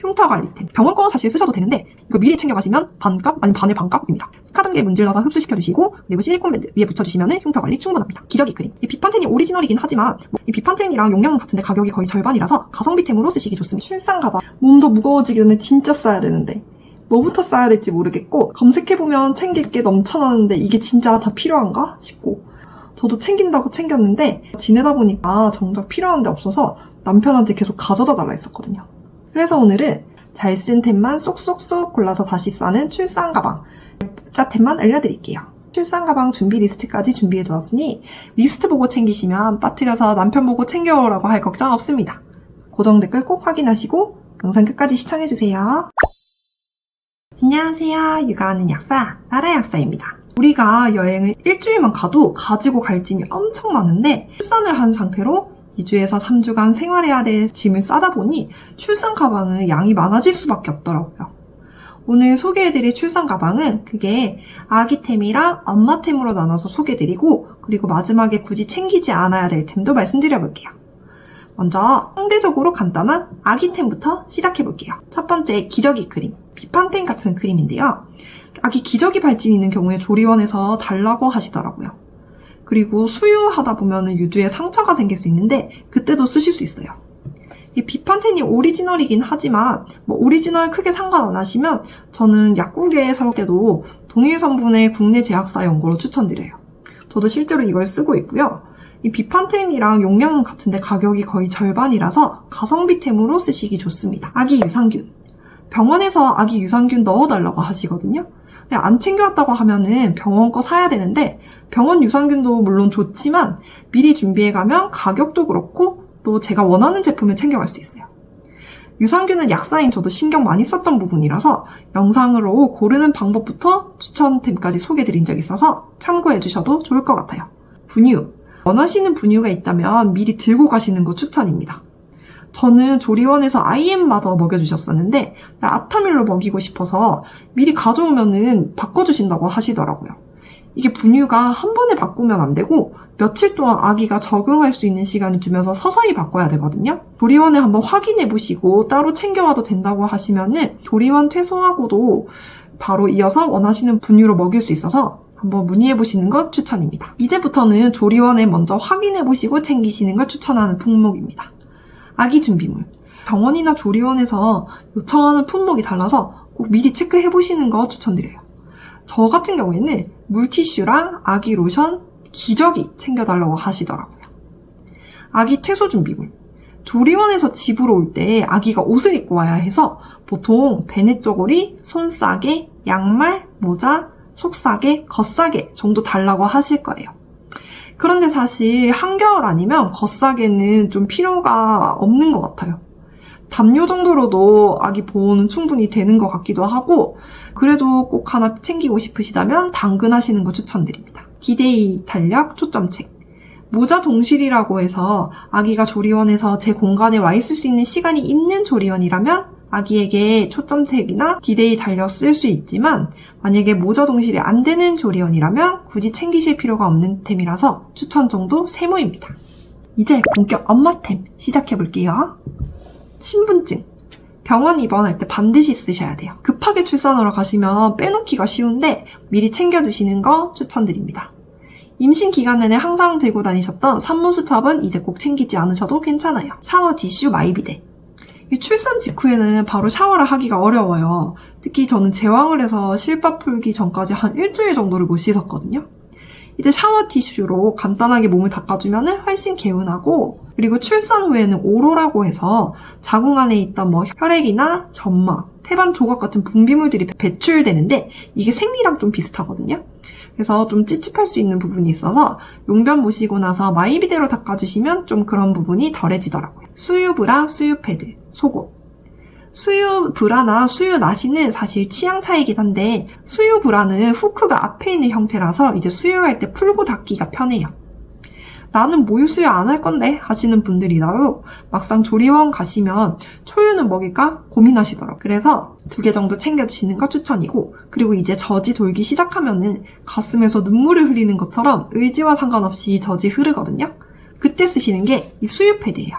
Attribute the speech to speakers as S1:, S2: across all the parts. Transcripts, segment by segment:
S1: 흉터관리템. 병원 거 사실 쓰셔도 되는데 이거 미리 챙겨가시면 반값 아니면 반의 반값입니다. 스카등계 문질러서 흡수시켜주시고 그리고 실리콘 밴드 위에 붙여주시면 흉터관리 충분합니다. 기저귀 크림. 이 비판텐이 오리지널이긴 하지만 이 비판텐이랑 용량은 같은데 가격이 거의 절반이라서 가성비템으로 쓰시기 좋습니다. 출산 가방. 몸도 무거워지기 전에 진짜 써야 되는데 뭐부터 써야 될지 모르겠고 검색해보면 챙길 게 넘쳐나는데 이게 진짜 다 필요한가 싶고 저도 챙긴다고 챙겼는데 지내다 보니까 정작 필요한 데 없어서 남편한테 계속 가져다 달라 했었거든요. 그래서 오늘은 잘 쓴 템만 쏙쏙쏙 골라서 다시 싸는 출산 가방 짭템만 알려드릴게요. 출산 가방 준비 리스트까지 준비해두었으니 리스트 보고 챙기시면 빠뜨려서 남편 보고 챙겨오라고 할 걱정 없습니다. 고정 댓글 꼭 확인하시고 영상 끝까지 시청해주세요. 안녕하세요. 육아하는 약사 나라 약사입니다. 우리가 여행을 일주일만 가도 가지고 갈 짐이 엄청 많은데 출산을 한 상태로 2주에서 3주간 생활해야 될 짐을 싸다 보니 출산 가방은 양이 많아질 수밖에 없더라고요. 오늘 소개해드릴 출산 가방은 그게 아기템이랑 엄마템으로 나눠서 소개해드리고 그리고 마지막에 굳이 챙기지 않아야 될 템도 말씀드려볼게요. 먼저 상대적으로 간단한 아기템부터 시작해볼게요. 첫 번째 기저귀 크림, 비판템 같은 크림인데요. 아기 기저귀 발진 있는 경우에 조리원에서 달라고 하시더라고요. 그리고 수유하다 보면 유두에 상처가 생길 수 있는데 그때도 쓰실 수 있어요. 이 비판텐이 오리지널이긴 하지만 오리지널 크게 상관 안 하시면 저는 약국에 살 때도 동일 성분의 국내 제약사 연고로 추천드려요. 저도 실제로 이걸 쓰고 있고요. 이 비판텐이랑 용량은 같은데 가격이 거의 절반이라서 가성비템으로 쓰시기 좋습니다. 아기 유산균. 병원에서 아기 유산균 넣어달라고 하시거든요. 안 챙겨왔다고 하면은 병원 거 사야 되는데 병원 유산균도 물론 좋지만 미리 준비해가면 가격도 그렇고 또 제가 원하는 제품을 챙겨갈 수 있어요. 유산균은 약사인 저도 신경 많이 썼던 부분이라서 영상으로 고르는 방법부터 추천템까지 소개해드린 적이 있어서 참고해주셔도 좋을 것 같아요. 분유. 원하시는 분유가 있다면 미리 들고 가시는 거 추천입니다. 저는 조리원에서 IM마더 먹여주셨었는데 아타밀로 먹이고 싶어서 미리 가져오면은 바꿔주신다고 하시더라고요. 이게 분유가 한 번에 바꾸면 안 되고 며칠 동안 아기가 적응할 수 있는 시간을 두면서 서서히 바꿔야 되거든요. 조리원에 한번 확인해보시고 따로 챙겨와도 된다고 하시면은 조리원 퇴소하고도 바로 이어서 원하시는 분유로 먹일 수 있어서 한번 문의해보시는 것 추천입니다. 이제부터는 조리원에 먼저 확인해보시고 챙기시는 걸 추천하는 품목입니다. 아기 준비물. 병원이나 조리원에서 요청하는 품목이 달라서 꼭 미리 체크해보시는 거 추천드려요. 저 같은 경우에는 물티슈랑 아기 로션, 기저귀 챙겨달라고 하시더라고요. 아기 퇴소 준비물. 조리원에서 집으로 올 때 아기가 옷을 입고 와야 해서 보통 배냇 저고리, 손싸개, 양말, 모자, 속싸개, 겉싸개 정도 달라고 하실 거예요. 그런데 사실 한겨울 아니면 겉싸개는 좀 필요가 없는 것 같아요. 담요 정도로도 아기 보호는 충분히 되는 것 같기도 하고 그래도 꼭 하나 챙기고 싶으시다면 당근하시는 거 추천드립니다. 디데이 달력 초점책. 모자 동실이라고 해서 아기가 조리원에서 제 공간에 와 있을 수 있는 시간이 있는 조리원이라면 아기에게 초점책이나 디데이 달력 쓸 수 있지만 만약에 모자 동실이 안 되는 조리원이라면 굳이 챙기실 필요가 없는 템이라서 추천 정도 세모입니다. 이제 본격 엄마템 시작해볼게요. 신분증. 병원 입원할 때 반드시 쓰셔야 돼요. 급하게 출산하러 가시면 빼놓기가 쉬운데 미리 챙겨두시는 거 추천드립니다. 임신 기간 내내 항상 들고 다니셨던 산모수첩은 이제 꼭 챙기지 않으셔도 괜찮아요. 샤워 티슈 마이비데. 출산 직후에는 바로 샤워를 하기가 어려워요. 특히 저는 제왕을 해서 실밥 풀기 전까지 한 일주일 정도를 못 씻었거든요. 이때 샤워 티슈로 간단하게 몸을 닦아주면 훨씬 개운하고 그리고 출산 후에는 오로라고 해서 자궁 안에 있던 혈액이나 점막, 태반 조각 같은 분비물들이 배출되는데 이게 생리랑 좀 비슷하거든요. 그래서 좀 찝찝할 수 있는 부분이 있어서 용변 모시고 나서 마이비데로 닦아주시면 좀 그런 부분이 덜해지더라고요. 수유브라, 수유패드, 속옷. 수유브라나 수유나시는 사실 취향 차이긴 한데 수유브라는 후크가 앞에 있는 형태라서 이제 수유할 때 풀고 닫기가 편해요. 나는 모유 수유 안 할 건데 하시는 분들이라도 막상 조리원 가시면 초유는 먹일까 고민하시더라고요. 그래서 2개 정도 챙겨주시는 거 추천이고 그리고 이제 젖이 돌기 시작하면은 가슴에서 눈물을 흘리는 것처럼 의지와 상관없이 젖이 흐르거든요. 그때 쓰시는 게 이 수유 패드예요.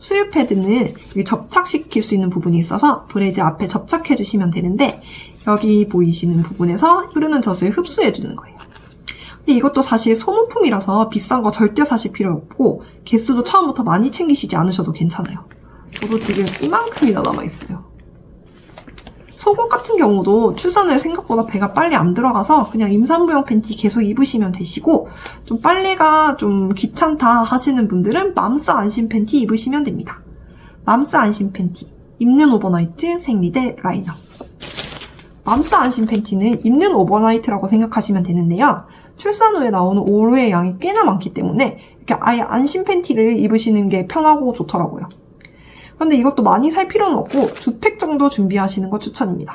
S1: 수유 패드는 접착시킬 수 있는 부분이 있어서 브래지 앞에 접착해 주시면 되는데 여기 보이시는 부분에서 흐르는 젖을 흡수해 주는 거예요. 근데 이것도 사실 소모품이라서 비싼 거 절대 사실 필요 없고 개수도 처음부터 많이 챙기시지 않으셔도 괜찮아요. 저도 지금 이만큼이나 남아있어요. 속옷 같은 경우도 출산 후에 생각보다 배가 빨리 안 들어가서 그냥 임산부용 팬티 계속 입으시면 되시고 좀 빨래가 좀 귀찮다 하시는 분들은 맘스 안심 팬티 입으시면 됩니다. 맘스 안심 팬티, 입는 오버나이트 생리대 라이너. 맘스 안심 팬티는 입는 오버나이트라고 생각하시면 되는데요. 출산 후에 나오는 오류의 양이 꽤나 많기 때문에 이렇게 아예 안심 팬티를 입으시는 게 편하고 좋더라고요. 그런데 이것도 많이 살 필요는 없고 2팩 정도 준비하시는 거 추천입니다.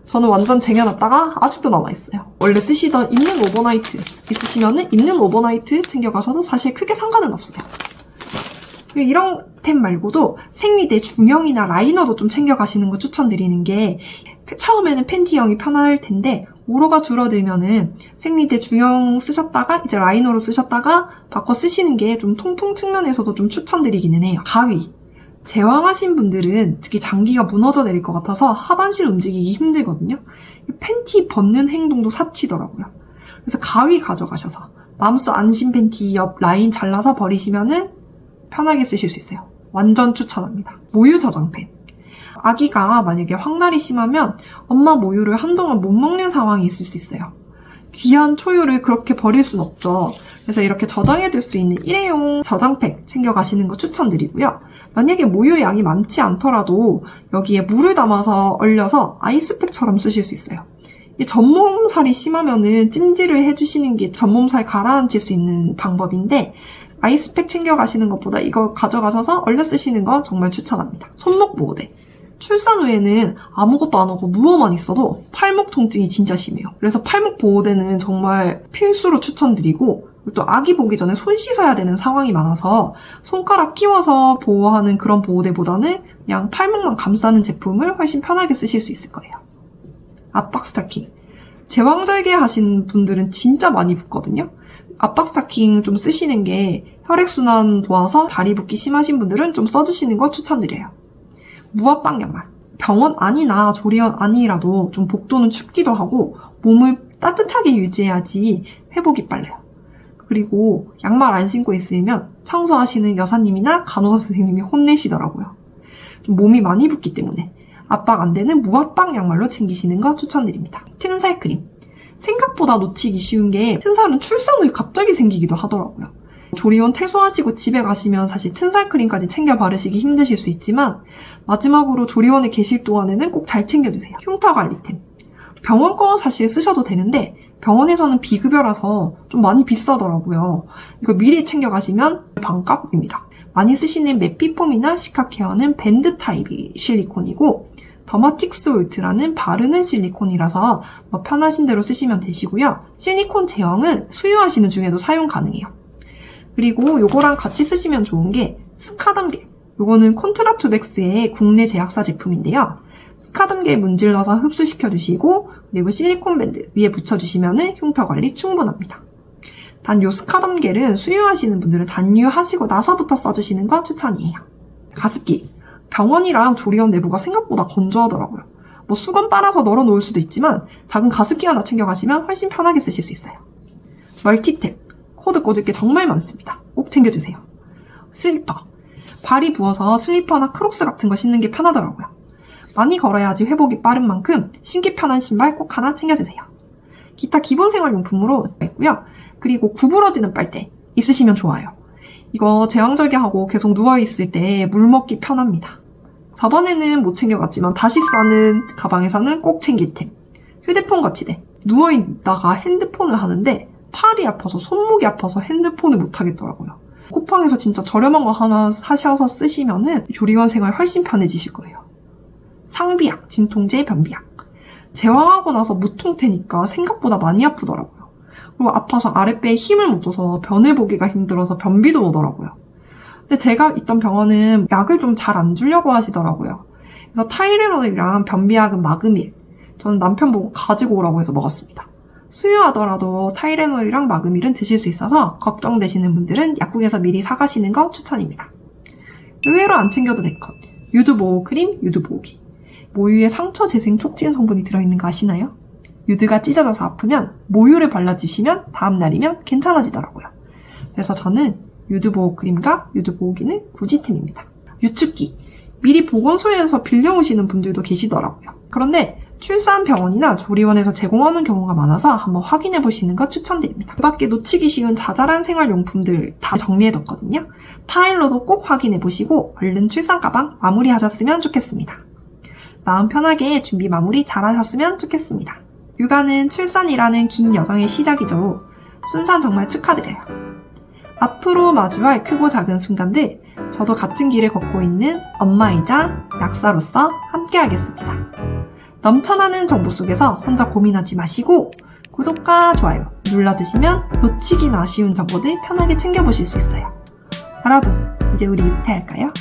S1: 저는 완전 쟁여놨다가 아직도 남아있어요. 원래 쓰시던 입는 오버나이트 있으시면은 입는 오버나이트 챙겨가셔도 사실 크게 상관은 없어요. 이런 템 말고도 생리대 중형이나 라이너도 좀 챙겨가시는 거 추천드리는 게 처음에는 팬티형이 편할 텐데 오로가 줄어들면은 생리대 중형 쓰셨다가 이제 라이너로 쓰셨다가 바꿔 쓰시는 게 좀 통풍 측면에서도 좀 추천드리기는 해요. 가위. 제왕하신 분들은 특히 장기가 무너져 내릴 것 같아서 하반신 움직이기 힘들거든요. 팬티 벗는 행동도 사치더라고요. 그래서 가위 가져가셔서 맘스 안심 팬티 옆 라인 잘라서 버리시면은 편하게 쓰실 수 있어요. 완전 추천합니다. 모유 저장팬. 아기가 만약에 황날이 심하면 엄마 모유를 한동안 못 먹는 상황이 있을 수 있어요. 귀한 초유를 그렇게 버릴 순 없죠. 그래서 이렇게 저장해둘 수 있는 일회용 저장팩 챙겨가시는 거 추천드리고요. 만약에 모유 양이 많지 않더라도 여기에 물을 담아서 얼려서 아이스팩처럼 쓰실 수 있어요. 이 전몸살이 심하면은 찜질을 해주시는 게 전몸살 가라앉힐 수 있는 방법인데 아이스팩 챙겨가시는 것보다 이거 가져가셔서 얼려 쓰시는 거 정말 추천합니다. 손목 보호대. 출산 후에는 아무것도 안 하고 누워만 있어도 팔목 통증이 진짜 심해요. 그래서 팔목 보호대는 정말 필수로 추천드리고 또 아기 보기 전에 손 씻어야 되는 상황이 많아서 손가락 끼워서 보호하는 그런 보호대보다는 그냥 팔목만 감싸는 제품을 훨씬 편하게 쓰실 수 있을 거예요. 압박 스타킹. 제왕절개 하신 분들은 진짜 많이 붓거든요. 압박 스타킹 좀 쓰시는 게 혈액순환 도와서 다리 붓기 심하신 분들은 좀 써주시는 거 추천드려요. 무압박 양말. 병원 안이나 조리원 안이라도 좀 복도는 춥기도 하고 몸을 따뜻하게 유지해야지 회복이 빨라요. 그리고 양말 안 신고 있으면 청소하시는 여사님이나 간호사 선생님이 혼내시더라고요. 좀 몸이 많이 붓기 때문에 압박 안 되는 무압박 양말로 챙기시는 거 추천드립니다. 튼살 크림. 생각보다 놓치기 쉬운 게 튼살은 출산 후에 갑자기 생기기도 하더라고요. 조리원 퇴소하시고 집에 가시면 사실 튼살 크림까지 챙겨 바르시기 힘드실 수 있지만 마지막으로 조리원에 계실 동안에는 꼭 잘 챙겨주세요. 흉터 관리템. 병원 거 사실 쓰셔도 되는데 병원에서는 비급여라서 좀 많이 비싸더라고요. 이거 미리 챙겨가시면 반값입니다. 많이 쓰시는 메피폼이나 시카케어는 밴드 타입이 실리콘이고 더마틱스 올트라는 바르는 실리콘이라서 편하신 대로 쓰시면 되시고요. 실리콘 제형은 수유하시는 중에도 사용 가능해요. 그리고 요거랑 같이 쓰시면 좋은 게 스카담겔. 요거는 콘트라투백스의 국내 제약사 제품인데요. 스카담겔 문질러서 흡수시켜주시고 그리고 실리콘 밴드 위에 붙여주시면 흉터 관리 충분합니다. 단 요 스카담겔은 수유하시는 분들은 단유하시고 나서부터 써주시는 거 추천이에요. 가습기. 병원이랑 조리원 내부가 생각보다 건조하더라고요. 뭐 수건 빨아서 널어놓을 수도 있지만 작은 가습기 하나 챙겨가시면 훨씬 편하게 쓰실 수 있어요. 멀티탭. 코드 꽂을 게 정말 많습니다. 꼭 챙겨주세요. 슬리퍼. 발이 부어서 슬리퍼나 크록스 같은 거 신는 게 편하더라고요. 많이 걸어야지 회복이 빠른 만큼 신기 편한 신발 꼭 하나 챙겨주세요. 기타 기본 생활용품으로 있고요. 그리고 구부러지는 빨대 있으시면 좋아요. 이거 제왕절개하고 계속 누워있을 때 물 먹기 편합니다. 저번에는 못 챙겨갔지만 다시 싸는 가방에서는 꼭 챙길 템. 휴대폰 거치대. 누워있다가 핸드폰을 하는데 팔이 아파서 손목이 아파서 핸드폰을 못 하겠더라고요. 쿠팡에서 진짜 저렴한 거 하나 사셔서 쓰시면은 조리원 생활 훨씬 편해지실 거예요. 상비약, 진통제, 변비약. 제왕하고 나서 무통태니까 생각보다 많이 아프더라고요. 그리고 아파서 아랫배에 힘을 못 줘서 변해보기가 힘들어서 변비도 오더라고요. 근데 제가 있던 병원은 약을 좀 잘 안 주려고 하시더라고요. 그래서 타이레놀이랑 변비약은 마그밀. 저는 남편 보고 가지고 오라고 해서 먹었습니다. 수유하더라도 타이레놀이랑 마그밀은 드실 수 있어서 걱정되시는 분들은 약국에서 미리 사가시는 거 추천입니다. 의외로 안 챙겨도 될 것. 유두보호 크림, 유두보호기. 모유에 상처 재생 촉진 성분이 들어있는 거 아시나요? 유두가 찢어져서 아프면 모유를 발라주시면 다음날이면 괜찮아지더라고요. 그래서 저는 유두보호 크림과 유두보호기는 구지템입니다. 유축기. 미리 보건소에서 빌려오시는 분들도 계시더라고요. 그런데 출산병원이나 조리원에서 제공하는 경우가 많아서 한번 확인해 보시는 것 추천드립니다. 그 밖에 놓치기 쉬운 자잘한 생활용품들 다 정리해뒀거든요. 파일로도 꼭 확인해 보시고 얼른 출산 가방 마무리하셨으면 좋겠습니다. 마음 편하게 준비 마무리 잘하셨으면 좋겠습니다. 육아는 출산이라는 긴 여정의 시작이죠. 순산 정말 축하드려요. 앞으로 마주할 크고 작은 순간들, 저도 같은 길을 걷고 있는 엄마이자 약사로서 함께하겠습니다. 넘쳐나는 정보 속에서 혼자 고민하지 마시고 구독과 좋아요 눌러주시면 놓치긴 아쉬운 정보들 편하게 챙겨보실 수 있어요. 여러분, 이제 우리 유퇴할까요?